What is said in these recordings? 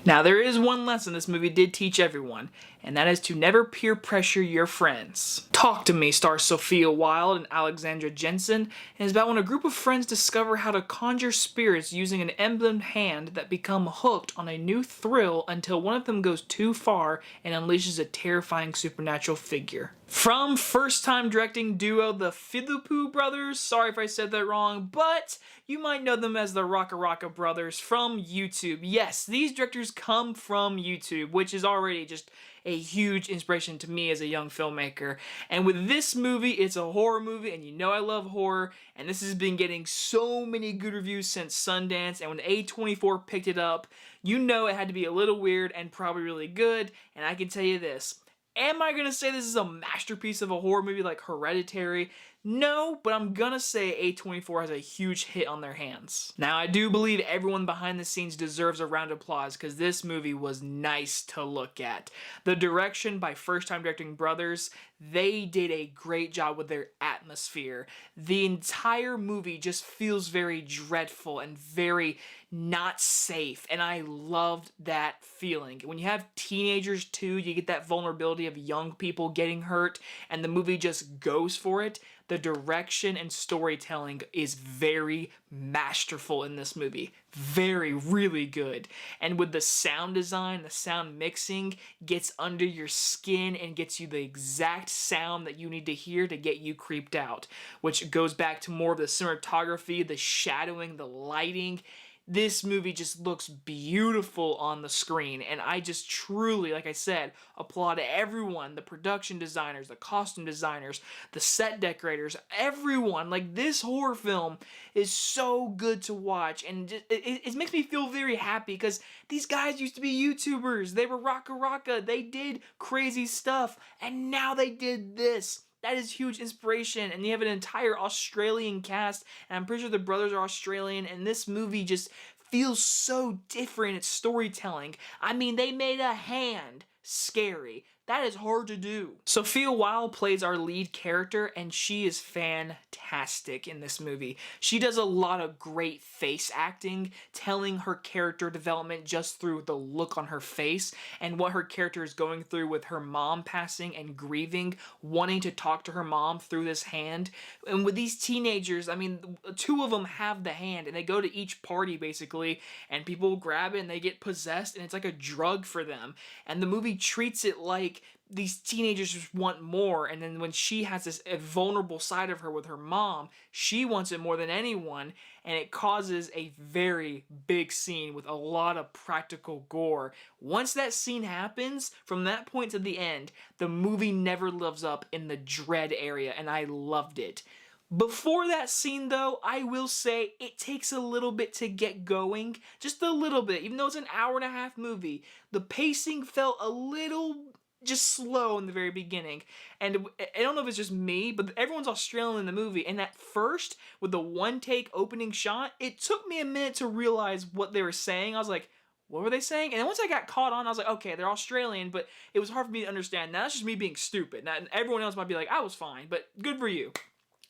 Now, there is one lesson this movie did teach everyone, and that is to never peer pressure your friends. Talk to Me stars Sophie Wilde and Alexandra Jensen, and is about when a group of friends discover how to conjure spirits using an emblemed hand that become hooked on a new thrill until one of them goes too far and unleashes a terrifying supernatural figure. From first-time directing duo the Philippou brothers, sorry if I said that wrong, but you might know them as the Rackaracka brothers from YouTube. Yes, these directors come from YouTube, which is already just a huge inspiration to me as a young filmmaker. And with this movie, it's a horror movie, and you know I love horror, and this has been getting so many good reviews since Sundance, and when A24 picked it up, you know it had to be a little weird and probably really good, and I can tell you this. Am I gonna say this is a masterpiece of a horror movie like Hereditary? No, but I'm gonna say A24 has a huge hit on their hands. Now, I do believe everyone behind the scenes deserves a round of applause because this movie was nice to look at. The direction by first-time directing brothers, they did a great job with their atmosphere. The entire movie just feels very dreadful and very not safe, and I loved that feeling. When you have teenagers too, you get that vulnerability of young people getting hurt, and the movie just goes for it. The direction and storytelling is very masterful in this movie. Very, really good. And with the sound design, the sound mixing gets under your skin and gets you the exact sound that you need to hear to get you creeped out, which goes back to more of the cinematography, the shadowing, the lighting. This movie just looks beautiful on the screen, and I just truly, like I said, applaud everyone, the production designers, the costume designers, the set decorators, everyone. Like, this horror film is so good to watch, and it makes me feel very happy because these guys used to be YouTubers. They were rackaracka. They did crazy stuff, and now they did this. That is huge inspiration, and you have an entire Australian cast, and I'm pretty sure the brothers are Australian, and this movie just feels so different in its storytelling. I mean, they made a hand scary. That is hard to do. Sophia Wilde plays our lead character, and she is fantastic in this movie. She does a lot of great face acting, telling her character development just through the look on her face and what her character is going through with her mom passing and grieving, wanting to talk to her mom through this hand. And with these teenagers, I mean, two of them have the hand, and they go to each party basically, and people grab it and they get possessed, and it's like a drug for them. And the movie treats it like these teenagers just want more, and then when she has this vulnerable side of her with her mom, she wants it more than anyone, and it causes a very big scene with a lot of practical gore. Once that scene happens, from that point to the end, the movie never lives up in the dread area, and I loved it. Before that scene, though, I will say it takes a little bit to get going. Just a little bit. Even though it's an hour-and-a-half movie, the pacing felt a little just slow in the very beginning. And I don't know if it's just me, but everyone's Australian in the movie. And at first, with the one-take opening shot, it took me a minute to realize what they were saying. I was like, what were they saying? And then once I got caught on, I was like, okay, they're Australian, but it was hard for me to understand. Now, that's just me being stupid. Now, everyone else might be like, I was fine, but good for you.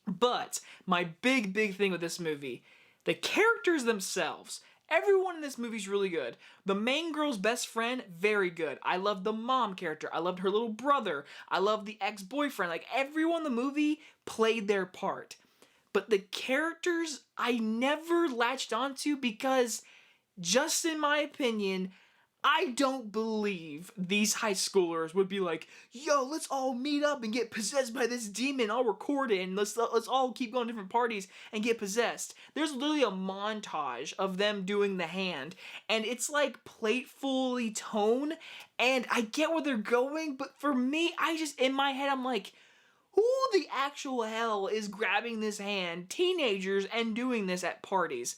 But my big thing with this movie, the characters themselves. Everyone in this movie is really good. The main girl's best friend, very good. I love the mom character. I loved her little brother. I love the ex-boyfriend. Like, everyone in the movie played their part. But the characters I never latched onto because, just in my opinion, I don't believe these high schoolers would be like, yo, let's all meet up and get possessed by this demon. I'll record it and let's all keep going to different parties and get possessed. There's literally a montage of them doing the hand, and it's like platefully tone, and I get where they're going, but for me, in my head, I'm like, who the actual hell is grabbing this hand, teenagers, and doing this at parties?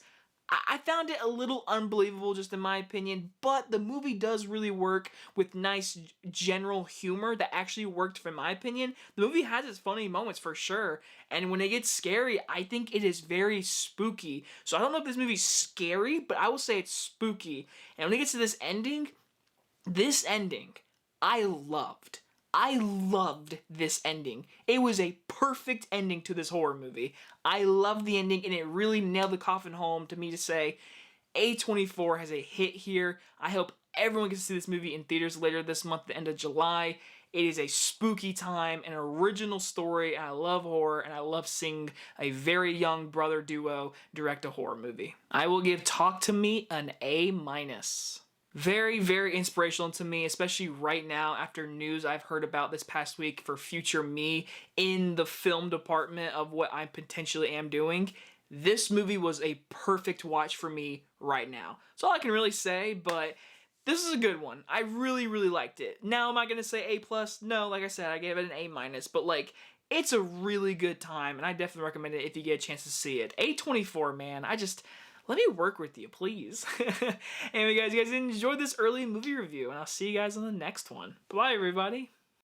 I found it a little unbelievable, just in my opinion, but the movie does really work with nice general humor that actually worked for my opinion. The movie has its funny moments for sure, and when it gets scary, I think it is very spooky. So I don't know if this movie's scary, but I will say it's spooky. And when it gets to this ending, I loved. I loved this ending. It was a perfect ending to this horror movie. I loved the ending, and it really nailed the coffin home to me to say A24 has a hit here. I hope everyone can see this movie in theaters later this month, the end of July. It is a spooky time, an original story, and I love horror, and I love seeing a very young brother duo direct a horror movie. I will give Talk to Me an A-. Very, very inspirational to me, especially right now after news I've heard about this past week for future me in the film department of what I potentially am doing. This movie was a perfect watch for me right now. That's all I can really say, but this is a good one. I really, really liked it. Now, am I going to say A+? No, like I said, I gave it an A-, but like, it's a really good time, and I definitely recommend it if you get a chance to see it. A24, man, let me work with you, please. Anyway, guys, you guys enjoyed this early movie review, and I'll see you guys on the next one. Bye, everybody.